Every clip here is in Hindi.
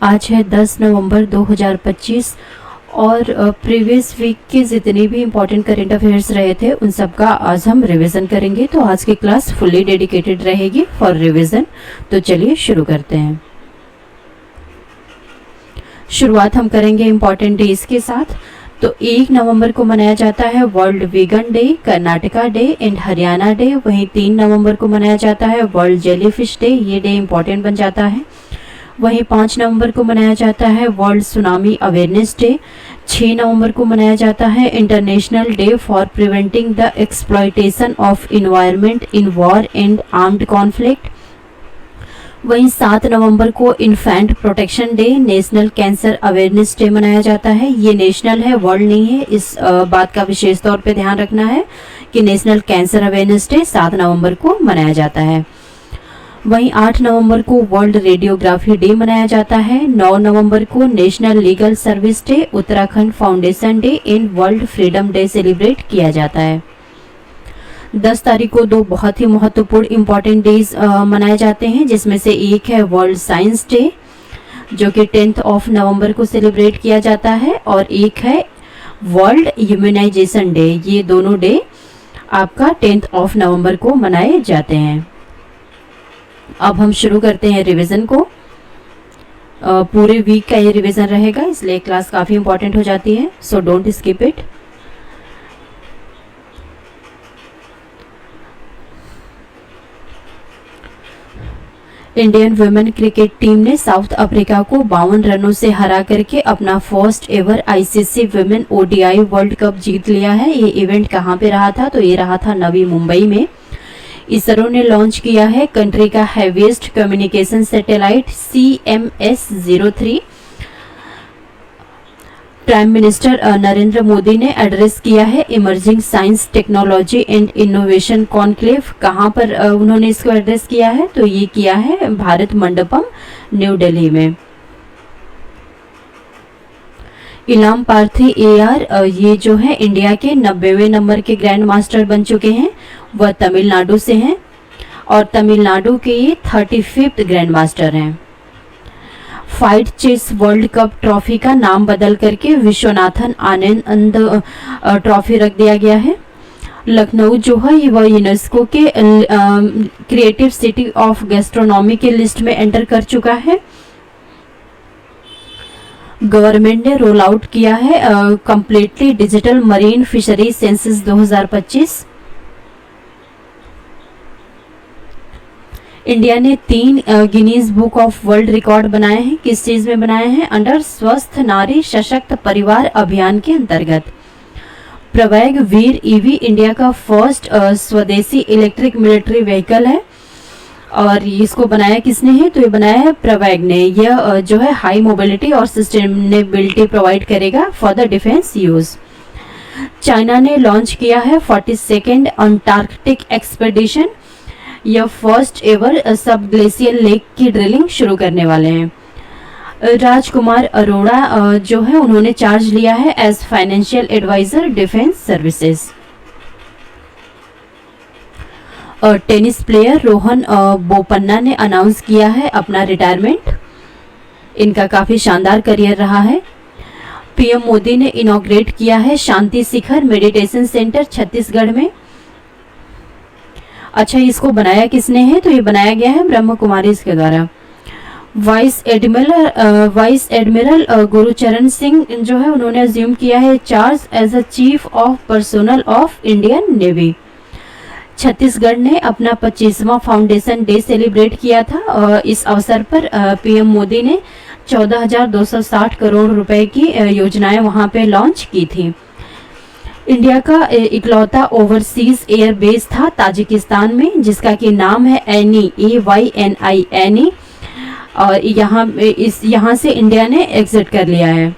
आज है 10 नवंबर 2025 और प्रीवियस वीक के जितने भी इम्पोर्टेंट करेंट अफेयर्स रहे थे उन सब का आज हम रिवीजन करेंगे। तो आज की क्लास फुल्ली डेडिकेटेड रहेगी फॉर रिवीजन। तो चलिए शुरू करते हैं। शुरुआत हम करेंगे इम्पोर्टेंट डेज के साथ। तो 1 नवंबर को मनाया जाता है world vegan day, Karnataka day and Haryana day. वहीं 3 नवंबर को मनाया जाता है वर्ल्ड जेलीफिश डे, ये डे इम्पोर्टेंट बन जाता है। वहीं 5 नवंबर को मनाया जाता है वर्ल्ड सुनामी अवेयरनेस डे। 6 नवंबर को मनाया जाता है international day for preventing the exploitation of environment in war and armed conflict. वहीं 7 नवंबर को infant protection day, national cancer awareness day मनाया जाता है। ये नेशनल है, वर्ल्ड नहीं है। इस बात का विशेष तौर पे ध्यान रखना है कि नेशनल कैंसर अवेयरनेस डे 7 नवंबर को मनाया जाता है। वहीं 8 नवंबर को वर्ल्ड रेडियोग्राफी डे मनाया जाता है। 9 नवंबर को national legal service day, Uttarakhand foundation day and world freedom day celebrate किया जाता है। 10 तारीख को 2 बहुत ही महत्वपूर्ण इंपॉर्टेंट डेज मनाए जाते हैं, जिसमें से एक है वर्ल्ड साइंस डे जो कि 10 नवंबर को सेलिब्रेट किया जाता है, और एक है वर्ल्ड इम्यूनाइजेशन डे। ये दोनों डे आपका 10 नवंबर को मनाए जाते हैं। अब हम शुरू करते हैं रिवीजन को। पूरे वीक का ये रिवीजन रहेगा, इसलिए क्लास काफ़ी इंपॉर्टेंट हो जाती है, so don't skip it. Indian women cricket team ने साउथ अफ्रीका को 52 रनों से हरा करके अपना first ever ICC women ODI World Cup जीत लिया है। ये इवेंट कहाँ पे रहा था? तो ये रहा था नवी मुंबई में। इसरो ने लॉन्च किया है कंट्री का heaviest communication satellite CMS-03। Prime minister Narendra Modi ने एड्रेस किया है emerging science technology and innovation conclave. कहाँ पर उन्होंने इसको एड्रेस किया है? तो ये किया है भारत मंडपम, न्यू दिल्ली में। इनाम पार्थी AR ये जो है इंडिया के 90वें नंबर के ग्रैंड मास्टर बन चुके हैं। वह तमिलनाडु से हैं और तमिलनाडु के ये 35th ग्रैंड मास्टर हैं। फाइट चेस वर्ल्ड कप ट्रॉफी का नाम बदल करके विश्वनाथन आनंद ट्रॉफी रख दिया गया है। लखनऊ जो है वह यूनेस्को के क्रिएटिव सिटी ऑफ गैस्ट्रोनॉमी के लिस्ट में एंटर कर चुका है। गवर्नमेंट ने रोल आउट किया है completely digital marine fishery census 2025। India ने 3 Guinness book of world record बनाए हैं। किस चीज में बनाए हैं? अंडर स्वस्थ नारी सशक्त परिवार अभियान के अंतर्गत। प्रवैग वीर EV इंडिया का फर्स्ट स्वदेशी इलेक्ट्रिक मिलिट्री व्हीकल है, और इसको बनाया किसने है? तो ये बनाया है प्रवैग ने। यह जो है हाई मोबिलिटी और सस्टेनेबिलिटी प्रोवाइड करेगा for the defence use. China ने लॉन्च किया है 42nd अंटार्कटिक एक्सपेडिशन। यह फर्स्ट एवर सब ग्लेशियल लेक की ड्रिलिंग शुरू करने वाले हैं। राजकुमार अरोड़ा जो है उन्होंने चार्ज लिया है as financial adviser defence services. Tennis player Rohan Bopanna ने अनाउंस किया है अपना रिटायरमेंट। इनका काफ़ी शानदार करियर रहा है। पीएम मोदी ने इनॉग्रेट किया है शांति शिखर मेडिटेशन सेंटर छत्तीसगढ़ में। अच्छा, इसको बनाया किसने है? तो ये बनाया गया है ब्रह्म कुमारी के द्वारा। वाइस एडमिरल गुरुचरण सिंह जो है उन्होंने अज्यूम किया है charge as a chief of personnel of Indian navy. Chhattisgarh ने अपना 25वां फाउंडेशन डे सेलिब्रेट किया था, और इस अवसर पर पीएम मोदी ने 14,260 करोड़ रुपए की योजनाएं वहां पे लॉन्च की थी। इंडिया का इकलौता ओवरसीज एयर बेस था ताजिकिस्तान में, जिसका कि नाम है एनी, AYNI एनी, और यहाँ से इंडिया ने एग्जिट कर लिया है।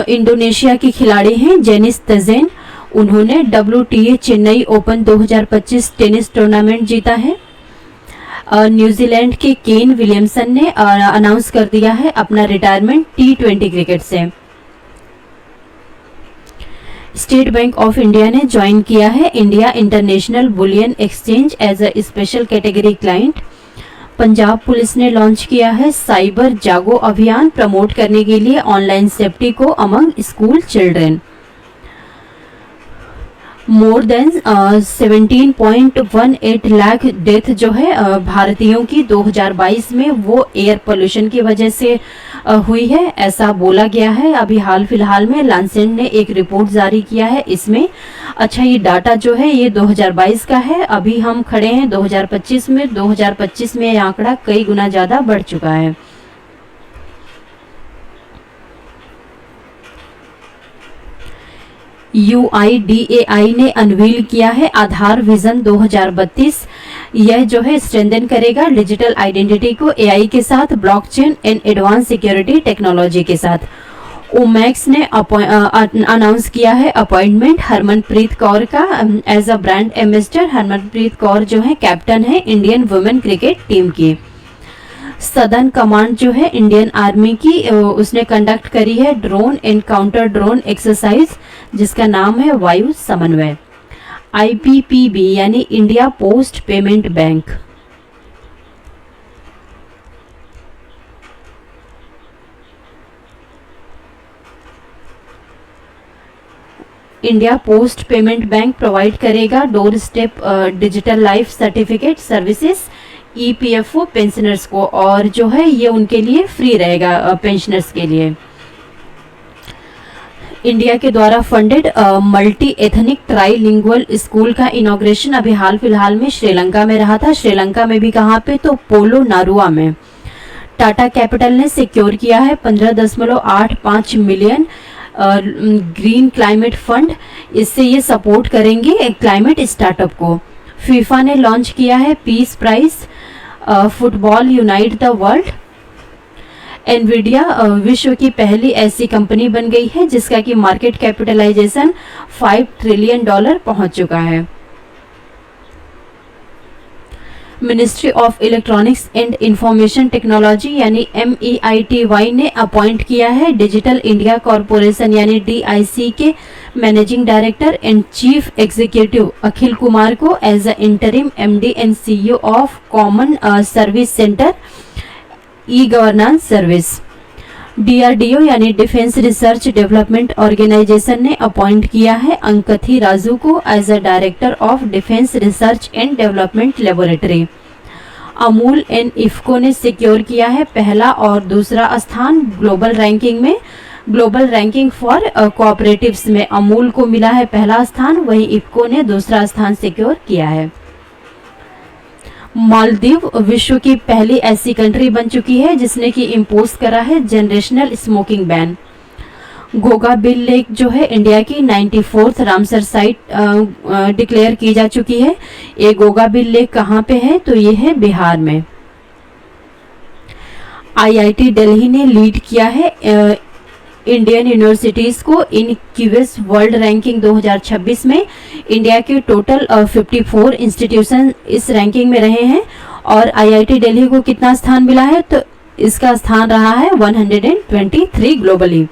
इंडोनेशिया की खिलाड़ी हैं जेनिस तजेन। उन्होंने WTA Chennai open 2025 tennis tournament जीता है। न्यूजीलैंड के केन विलियमसन ने अनाउंस कर दिया है अपना रिटायरमेंट T20 क्रिकेट से। स्टेट बैंक ऑफ इंडिया ने ज्वाइन किया है India International Bullion Exchange as a special category client. Punjab police ने लॉन्च किया है साइबर जागो अभियान प्रमोट करने के लिए ऑनलाइन सेफ्टी को among school children. More than 17.18 lakh death जो है भारतीयों की 2022 में वो एयर पोल्यूशन की वजह से हुई है, ऐसा बोला गया है। अभी हाल फिलहाल में लांसेट ने एक रिपोर्ट जारी किया है इसमें। अच्छा, ये डाटा जो है ये 2022 का है, अभी हम खड़े हैं 2025 में। 2025 में ये आंकड़ा कई गुना ज़्यादा बढ़ चुका है। UIDAI ने अनवील किया है आधार विजन 2032। यह जो है स्ट्रेंथन करेगा डिजिटल आइडेंटिटी को AI के साथ, blockchain and advance security technology के साथ। ओमैक्स ने अनाउंस किया है अपॉइंटमेंट हरमनप्रीत कौर का as a brand ambassador. Harmanpreet Kaur जो है कैप्टन है इंडियन वुमेन क्रिकेट टीम की। सदर्न कमांड जो है इंडियन आर्मी की उसने कंडक्ट करी है drone and counter drone exercise जिसका नाम है वायु समन्वय। IPPB यानी India Post Payment Bank. India Post Payment Bank provide करेगा doorstep digital life certificate services EPFO pensioners को, और जो है ये उनके लिए फ्री रहेगा पेंशनर्स के लिए। इंडिया के द्वारा funded multi ethnic trilingual school का इनॉग्रेशन अभी हाल फिलहाल में श्रीलंका में रहा था। श्रीलंका में भी कहाँ पे, तो पोलो नारुआ में। टाटा कैपिटल ने सिक्योर किया है 15.85 मिलियन ग्रीन क्लाइमेट फंड। इससे ये सपोर्ट करेंगे क्लाइमेट स्टार्टअप को। फीफा ने लॉन्च किया है peace prize football unite the world. Nvidia विश्व की पहली ऐसी कंपनी बन गई है जिसका कि मार्केट कैपिटलाइजेशन $5 ट्रिलियन पहुंच चुका है। Ministry of Electronics and Information Technology यानी MEITY ने अपॉइंट किया है डिजिटल इंडिया कॉरपोरेशन यानी DIC के managing director and chief executive Akhil Kumar को as a interim MD and CEO of Common Service Centre e-governance service. DRDO यानी डिफेंस रिसर्च डेवलपमेंट ऑर्गेनाइजेशन ने अपॉइंट किया है अंकथी राजू को as a director of Defence Research and Development Laboratory. Amul and IFFCO ने सिक्योर किया है पहला और दूसरा स्थान ग्लोबल रैंकिंग में। ग्लोबल रैंकिंग फॉर कोऑपरेटिव्स में अमूल को मिला है पहला स्थान, वहीं इफ्को ने दूसरा स्थान सिक्योर किया है। मालदीव विश्व की पहली ऐसी कंट्री बन चुकी है जिसने कि इम्पोज करा है generational smoking ban. Ghoga bill lake जो है इंडिया की 94th रामसर साइट डिक्लेयर की जा चुकी है। ये घोगा बिल लेक कहाँ पे है, तो ये है बिहार में। IIT दिल्ली ने लीड किया है इंडियन यूनिवर्सिटीज को इन क्यूएस वर्ल्ड रैंकिंग 2026 में। इंडिया के टोटल 54 इंस्टीट्यूशन इस रैंकिंग में रहे हैं और IIT दिल्ली को कितना स्थान मिला है, तो इसका स्थान रहा है 123 ग्लोबली।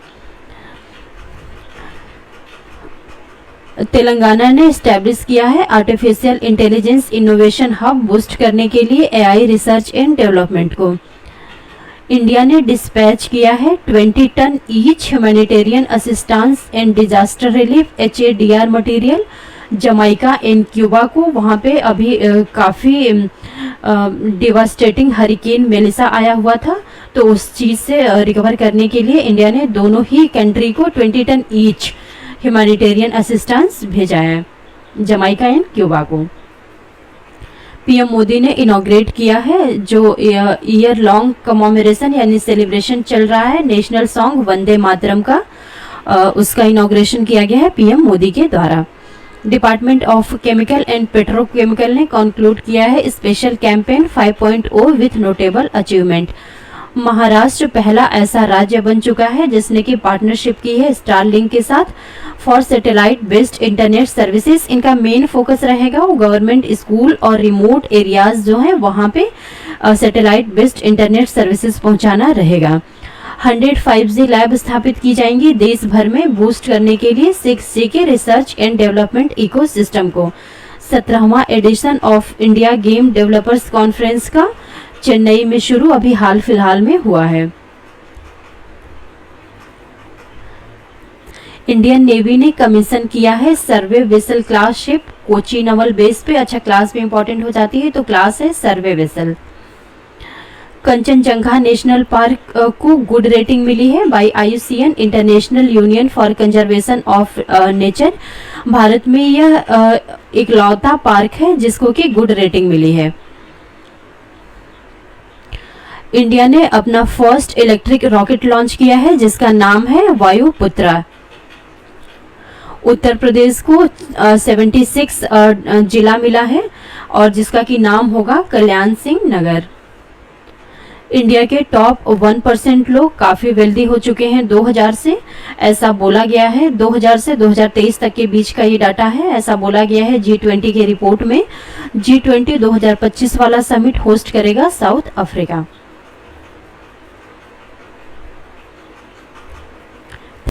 तेलंगाना ने एस्टैब्लिश किया है artificial intelligence innovation hub boost करने के लिए AI रिसर्च एंड डेवलपमेंट को। इंडिया ने डिस्पैच किया है 20 tonne each humanitarian assistance and disaster relief HADR material Jamaica and Cuba को। वहाँ पे अभी काफ़ी डिवास्टेटिंग हरिकेन मेलिसा आया हुआ था, तो उस चीज़ से रिकवर करने के लिए इंडिया ने दोनों ही कंट्री को 20 टन ईच ह्यूमैनिटेरियन असिस्टेंस भेजा है, जमाइका एंड क्यूबा को। PM मोदी ने इनॉग्रेट किया है जो ईयर लॉन्ग कमोमेरेशन यानी सेलिब्रेशन चल रहा है नेशनल सॉन्ग वंदे मातरम का, उसका इनॉग्रेशन किया गया है PM मोदी के द्वारा। Department of chemical and petrochemical ने कंक्लूड किया है special campaign 5.0 with notable achievement. Maharashtra पहला ऐसा राज्य बन चुका है जिसने की पार्टनरशिप की है स्टारलिंक के साथ for satellite based internet services. इनका मेन फोकस रहेगा वो गवर्नमेंट स्कूल और रिमोट एरियाज जो हैं वहाँ पे सैटेलाइट बेस्ड इंटरनेट सर्विसेज पहुँचाना रहेगा। 100 5G लैब स्थापित की जाएंगी देश भर में बूस्ट करने के लिए 6G के रिसर्च एंड डेवलपमेंट इकोसिस्टम को। 17वां edition of India game developers conference का चेन्नई में शुरू अभी हाल फिलहाल में हुआ है। इंडियन नेवी ने कमीशन किया है survey vessel class ship Kochi naval base पे। अच्छा, क्लास भी इंपॉर्टेंट हो जाती है, तो क्लास है survey vessel. Kanchenjunga national park को गुड रेटिंग मिली है by IUCN international union for conservation of nature. Bharat में यह इकलौता पार्क है जिसको कि गुड रेटिंग मिली है। इंडिया ने अपना फर्स्ट इलेक्ट्रिक रॉकेट लॉन्च किया है जिसका नाम है वायुपुत्रा। उत्तर प्रदेश को 76 जिला मिला है और जिसका कि नाम होगा कल्याण सिंह नगर। इंडिया के टॉप 1% लोग काफी वेल्दी हो चुके हैं 2000 से, ऐसा बोला गया है। 2000 से 2023 तक के बीच का ये डाटा है, ऐसा बोला गया है G20 के रिपोर्ट में। G20 2025 वाला समिट होस्ट करेगा साउथ अफ्रीका।